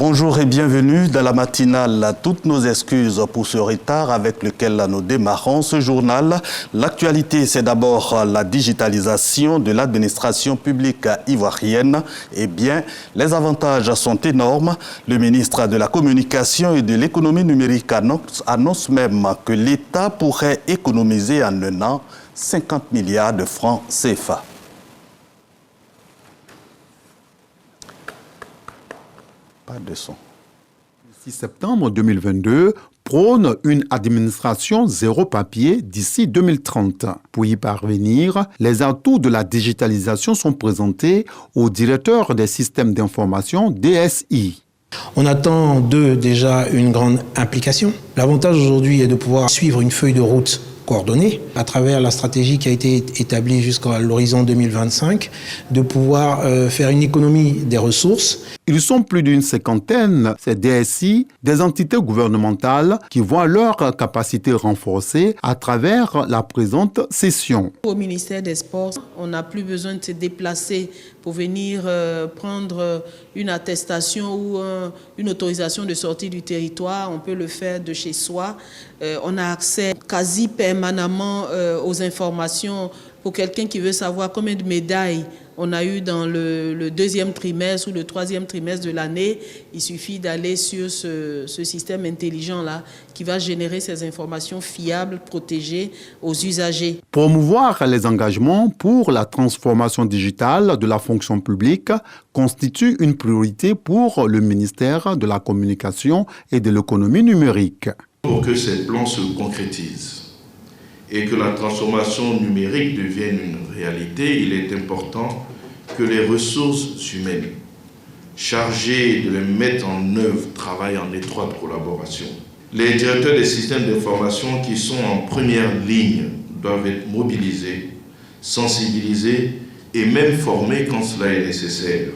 Bonjour et bienvenue dans la matinale. Toutes nos excuses pour ce retard avec lequel nous démarrons ce journal. L'actualité, c'est d'abord la digitalisation de l'administration publique ivoirienne. Eh bien, les avantages sont énormes. Le ministre de la Communication et de l'économie numérique annonce même que l'État pourrait économiser en un an 50 milliards de francs CFA. Pas de son. Le 6 septembre 2022 prône une administration zéro papier d'ici 2030. Pour y parvenir, les atouts de la digitalisation sont présentés au directeur des systèmes d'information DSI. On attend d'eux déjà une grande implication. L'avantage aujourd'hui est de pouvoir suivre une feuille de route coordonnée à travers la stratégie qui a été établie jusqu'à l'horizon 2025, de pouvoir faire une économie des ressources. Ils sont plus d'une cinquantaine, ces DSI, des entités gouvernementales qui voient leur capacité renforcée à travers la présente session. Au ministère des Sports, on n'a plus besoin de se déplacer pour venir prendre une attestation ou une autorisation de sortie du territoire. On peut le faire de chez soi. On a accès quasi permanemment aux informations pour quelqu'un qui veut savoir combien de médailles on a eu dans le deuxième trimestre ou le troisième trimestre de l'année. Il suffit d'aller sur ce système intelligent-là qui va générer ces informations fiables, protégées aux usagers. Promouvoir les engagements pour la transformation digitale de la fonction publique constitue une priorité pour le ministère de la Communication et de l'économie numérique. Pour que ces plans se concrétisent et que la transformation numérique devienne une réalité, il est important que les ressources humaines chargées de les mettre en œuvre travaillent en étroite collaboration. Les directeurs des systèmes d'information qui sont en première ligne doivent être mobilisés, sensibilisés et même formés quand cela est nécessaire.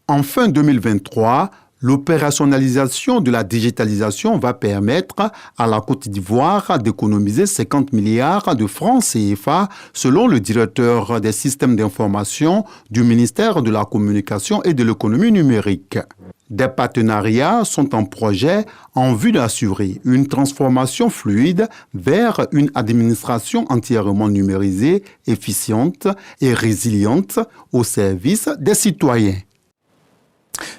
En fin 2023, l'opérationnalisation de la digitalisation va permettre à la Côte d'Ivoire d'économiser 50 milliards de francs CFA, selon le directeur des systèmes d'information du ministère de la Communication et de l'économie numérique. Des partenariats sont en projet en vue d'assurer une transformation fluide vers une administration entièrement numérisée, efficiente et résiliente au service des citoyens.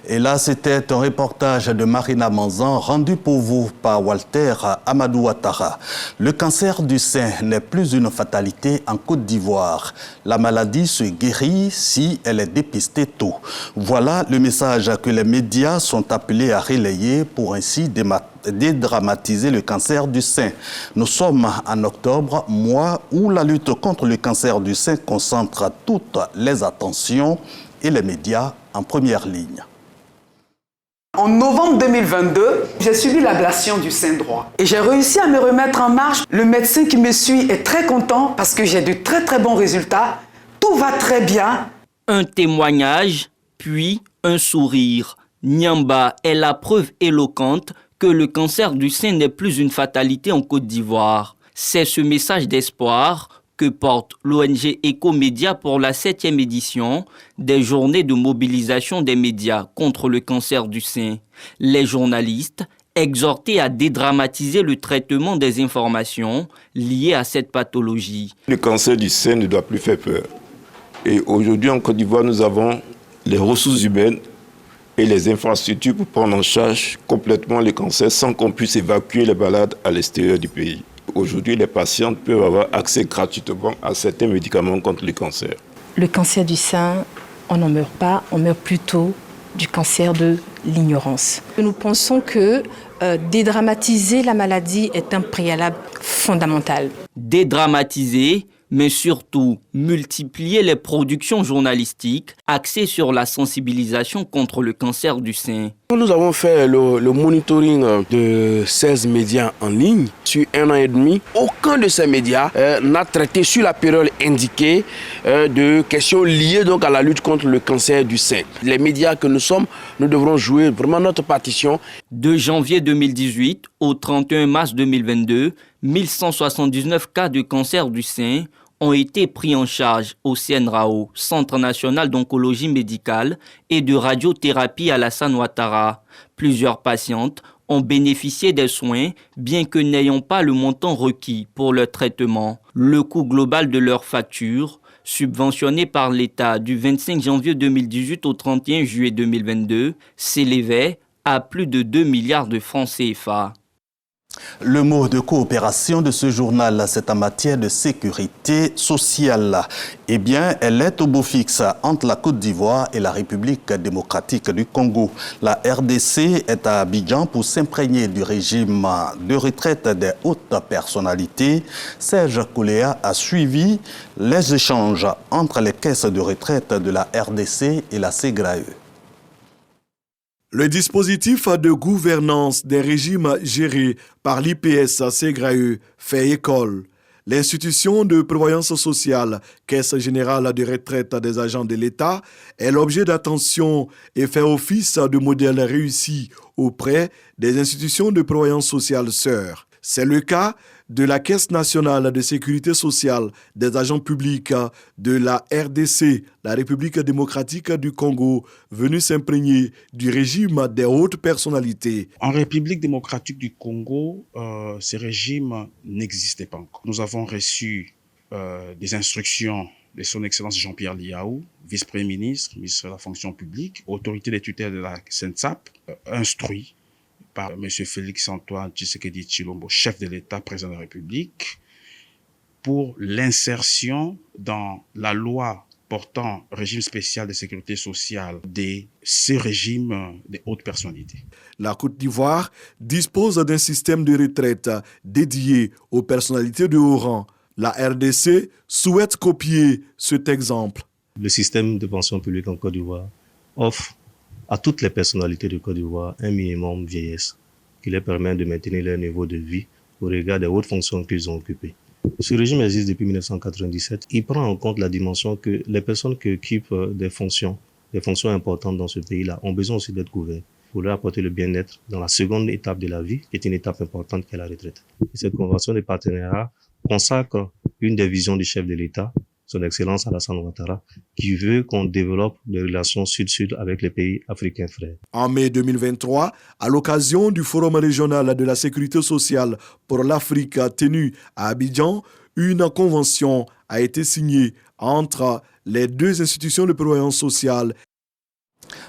Et là, c'était un reportage de Marina Manzan rendu pour vous par Walter Amadou Ouattara. Le cancer du sein n'est plus une fatalité en Côte d'Ivoire. La maladie se guérit si elle est dépistée tôt. Voilà le message que les médias sont appelés à relayer pour ainsi dédramatiser le cancer du sein. Nous sommes en octobre, mois où la lutte contre le cancer du sein concentre toutes les attentions et les médias en première ligne. En novembre 2022, j'ai subi l'ablation du sein droit et j'ai réussi à me remettre en marche. Le médecin qui me suit est très content parce que j'ai de très bons résultats. Tout va très bien. Un témoignage, puis un sourire. Nyamba est la preuve éloquente que le cancer du sein n'est plus une fatalité en Côte d'Ivoire. C'est ce message d'espoir que porte l'ONG Ecomédia pour la 7e édition des journées de mobilisation des médias contre le cancer du sein. Les journalistes exhortés à dédramatiser le traitement des informations liées à cette pathologie. Le cancer du sein ne doit plus faire peur. Et aujourd'hui en Côte d'Ivoire, nous avons les ressources humaines et les infrastructures pour prendre en charge complètement le cancer sans qu'on puisse évacuer les malades à l'extérieur du pays. Aujourd'hui, les patientes peuvent avoir accès gratuitement à certains médicaments contre le cancer. Le cancer du sein, on n'en meurt pas, on meurt plutôt du cancer de l'ignorance. Nous pensons que dédramatiser la maladie est un préalable fondamental. Dédramatiser, mais surtout multiplier les productions journalistiques axées sur la sensibilisation contre le cancer du sein. Nous avons fait le monitoring de 16 médias en ligne sur 1 an et demi. Aucun de ces médias n'a traité sur la période indiquée de questions liées donc à la lutte contre le cancer du sein. Les médias que nous sommes, nous devrons jouer vraiment notre partition. De janvier 2018 au 31 mars 2022, 1179 cas de cancer du sein ont été pris en charge au CNRAO, Centre national d'oncologie médicale et de radiothérapie Alassane Ouattara. Plusieurs patientes ont bénéficié des soins, bien que n'ayant pas le montant requis pour leur traitement. Le coût global de leur facture, subventionné par l'État du 25 janvier 2018 au 31 juillet 2022, s'élevait à plus de 2 milliards de francs CFA. Le mot de coopération de ce journal, c'est en matière de sécurité sociale. Eh bien, elle est au beau fixe entre la Côte d'Ivoire et la République démocratique du Congo. La RDC est à Abidjan pour s'imprégner du régime de retraite des hautes personnalités. Serge Kouléa a suivi les échanges entre les caisses de retraite de la RDC et la SEGRAE. Le dispositif de gouvernance des régimes gérés par l'IPS SEGRAE fait école. L'institution de prévoyance sociale, Caisse générale de retraite des agents de l'État, est l'objet d'attention et fait office de modèle réussi auprès des institutions de prévoyance sociale sœurs. C'est le cas de la Caisse nationale de sécurité sociale des agents publics de la RDC, la République démocratique du Congo, venue s'imprégner du régime des hautes personnalités. En République démocratique du Congo, ce régime n'existait pas encore. Nous avons reçu des instructions de son Excellence Jean-Pierre Liaou, vice-premier ministre, ministre de la fonction publique, autorité des tutelles de la CENSAP, instruit par M. Félix-Antoine Tshisekedi Tshilombo, chef de l'État, président de la République, pour l'insertion dans la loi portant régime spécial de sécurité sociale de ce régime des hautes personnalités. La Côte d'Ivoire dispose d'un système de retraite dédié aux personnalités de haut rang. La RDC souhaite copier cet exemple. Le système de pension publique en Côte d'Ivoire offre à toutes les personnalités de Côte d'Ivoire un minimum vieillesse qui leur permet de maintenir leur niveau de vie au regard des hautes fonctions qu'ils ont occupées. Ce régime existe depuis 1997. Il prend en compte la dimension que les personnes qui occupent des fonctions importantes dans ce pays-là ont besoin aussi d'être couvertes pour leur apporter le bien-être dans la seconde étape de la vie, qui est une étape importante qui est la retraite. Et cette convention de partenariat consacre une des visions du chef de l'État, son Excellence Alassane Ouattara, qui veut qu'on développe des relations sud-sud avec les pays africains frères. En mai 2023, à l'occasion du Forum régional de la sécurité sociale pour l'Afrique tenu à Abidjan, une convention a été signée entre les deux institutions de prévoyance sociale.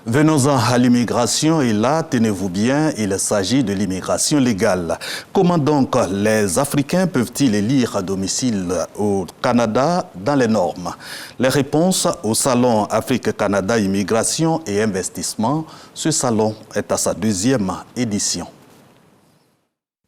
Venons-en à l'immigration et là, tenez-vous bien, il s'agit de l'immigration légale. Comment donc les Africains peuvent-ils élire à domicile au Canada dans les normes? Les réponses au Salon Afrique-Canada Immigration et Investissement. Ce salon est à sa 2e édition.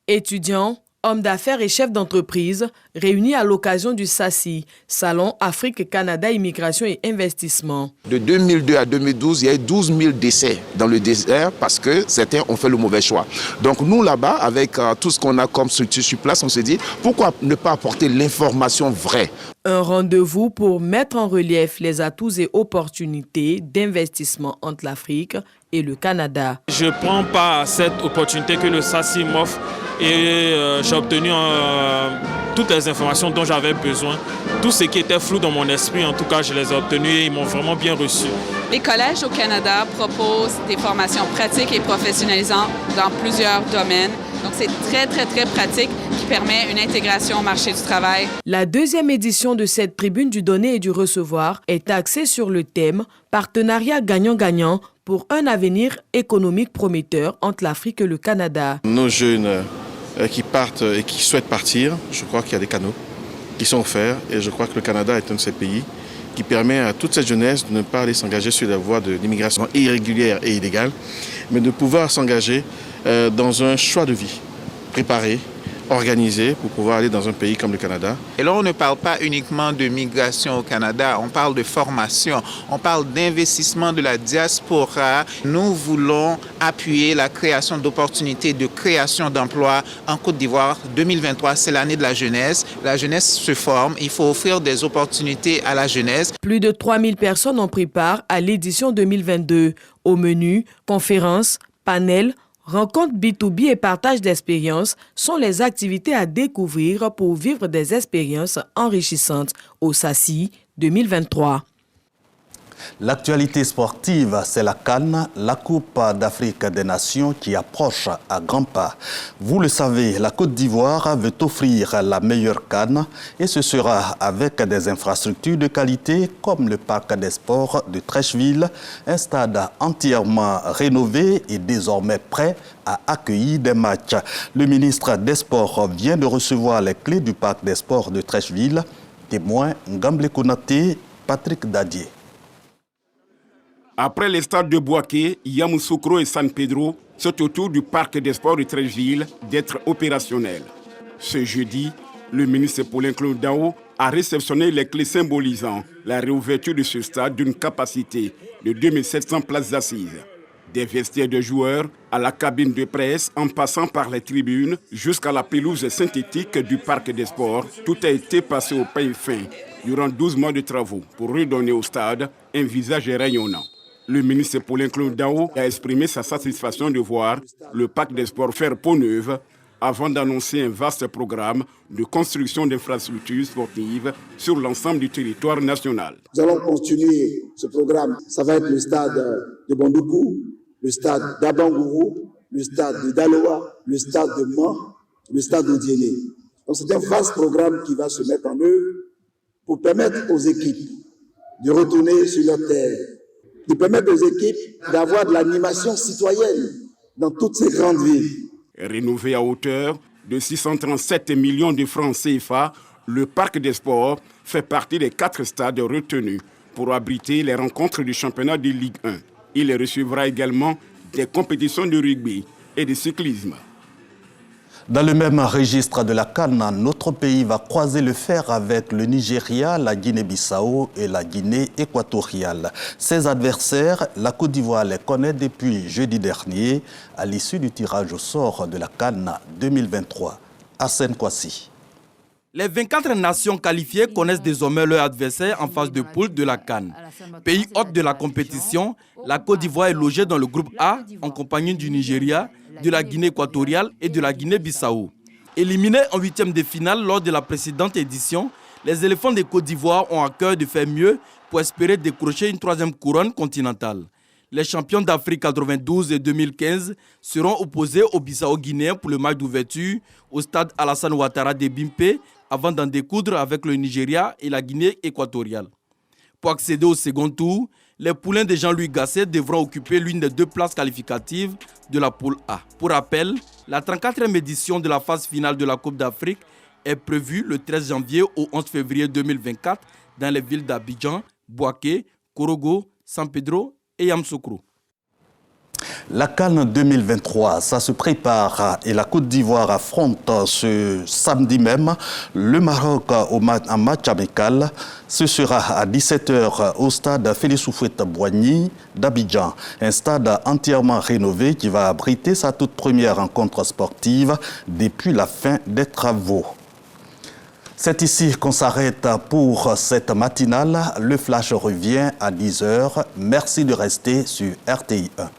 Étudiants, hommes d'affaires et chefs d'entreprise réunis à l'occasion du SACI, Salon Afrique-Canada Immigration et Investissement. De 2002 à 2012, il y a eu 12 000 décès dans le désert parce que certains ont fait le mauvais choix. Donc nous là-bas, avec tout ce qu'on a comme structure sur place, on se dit pourquoi ne pas apporter l'information vraie? Un rendez-vous pour mettre en relief les atouts et opportunités d'investissement entre l'Afrique et le Canada. Je ne prends pas cette opportunité que le SACI m'offre et j'ai obtenu toutes les informations dont j'avais besoin. Tout ce qui était flou dans mon esprit, en tout cas, je les ai obtenus et ils m'ont vraiment bien reçu. Les collèges au Canada proposent des formations pratiques et professionnalisantes dans plusieurs domaines. Donc, c'est très pratique qui permet une intégration au marché du travail. La 2e édition de cette tribune du donner et du recevoir est axée sur le thème « Partenariat gagnant-gagnant pour un avenir économique prometteur entre l'Afrique et le Canada ». Nos jeunes qui partent et qui souhaitent partir, je crois qu'il y a des canaux qui sont offerts et je crois que le Canada est un de ces pays qui permet à toute cette jeunesse de ne pas aller s'engager sur la voie de l'immigration irrégulière et illégale, mais de pouvoir s'engager dans un choix de vie préparé, organisé pour pouvoir aller dans un pays comme le Canada. Et là, on ne parle pas uniquement de migration au Canada, on parle de formation, on parle d'investissement de la diaspora. Nous voulons appuyer la création d'opportunités, de création d'emplois en Côte d'Ivoire. 2023, c'est l'année de la jeunesse. La jeunesse se forme, il faut offrir des opportunités à la jeunesse. Plus de 3000 personnes ont pris part à l'édition 2022. Au menu, conférences, panels, Rencontres B2B et partage d'expériences sont les activités à découvrir pour vivre des expériences enrichissantes au SACI 2023. L'actualité sportive, c'est la CAN, la Coupe d'Afrique des Nations qui approche à grands pas. Vous le savez, la Côte d'Ivoire veut offrir la meilleure CAN et ce sera avec des infrastructures de qualité comme le Parc des Sports de Treichville, un stade entièrement rénové et désormais prêt à accueillir des matchs. Le ministre des Sports vient de recevoir les clés du Parc des Sports de Treichville. Témoin Ngamble Konaté, Patrick Dadier. Après les stades de Bouaké, Yamoussoukro et San Pedro, c'est au tour du Parc des Sports de Treichville d'être opérationnel. Ce jeudi, le ministre Paulin-Claude Dao a réceptionné les clés symbolisant la réouverture de ce stade d'une capacité de 2700 places assises. Des vestiaires de joueurs à la cabine de presse en passant par les tribunes jusqu'à la pelouse synthétique du Parc des Sports, tout a été passé au peigne fin durant 12 mois de travaux pour redonner au stade un visage rayonnant. Le ministre Paulin-Claude Dao a exprimé sa satisfaction de voir le Parc des Sports faire peau neuve avant d'annoncer un vaste programme de construction d'infrastructures sportives sur l'ensemble du territoire national. Nous allons continuer ce programme. Ça va être le stade de Bondoukou, le stade d'Abangourou, le stade de Daloa, le stade de Mans, le stade d'Odiéné. Donc c'est un vaste programme qui va se mettre en œuvre pour permettre aux équipes de retourner sur leur terre, de permettre aux équipes d'avoir de l'animation citoyenne dans toutes ces grandes villes. Rénové à hauteur de 637 millions de francs CFA, le Parc des Sports fait partie des 4 stades retenus pour abriter les rencontres du championnat de Ligue 1. Il recevra également des compétitions de rugby et de cyclisme. Dans le même registre de la CAN, notre pays va croiser le fer avec le Nigeria, la Guinée-Bissau et la Guinée équatoriale. Ses adversaires, la Côte d'Ivoire les connaît depuis jeudi dernier à l'issue du tirage au sort de la CAN 2023. Hassan Kwasi. Les 24 nations qualifiées connaissent désormais leurs adversaires en phase de poule de la CAN. Pays hôte de la compétition, la Côte d'Ivoire est logée dans le groupe A en compagnie du Nigeria, de la Guinée équatoriale et de la Guinée-Bissau. Éliminés en 8e de finale lors de la précédente édition, les éléphants de Côte d'Ivoire ont à cœur de faire mieux pour espérer décrocher une 3e couronne continentale. Les champions d'Afrique 92 et 2015 seront opposés aux Bissau-Guinéens pour le match d'ouverture au stade Alassane Ouattara de Bimpe avant d'en découdre avec le Nigeria et la Guinée équatoriale. Pour accéder au second tour, les poulains de Jean-Louis Gasset devront occuper l'une des 2 places qualificatives de la poule A. Pour rappel, la 34e édition de la phase finale de la Coupe d'Afrique est prévue le 13 janvier au 11 février 2024 dans les villes d'Abidjan, Bouaké, Korogo, San Pedro et Yamoussoukro. La CAN 2023, ça se prépare et la Côte d'Ivoire affronte ce samedi même le Maroc en match amical. Ce sera à 17h au stade Félix Houphouët-Boigny d'Abidjan. Un stade entièrement rénové qui va abriter sa toute première rencontre sportive depuis la fin des travaux. C'est ici qu'on s'arrête pour cette matinale. Le flash revient à 10h. Merci de rester sur RTI 1.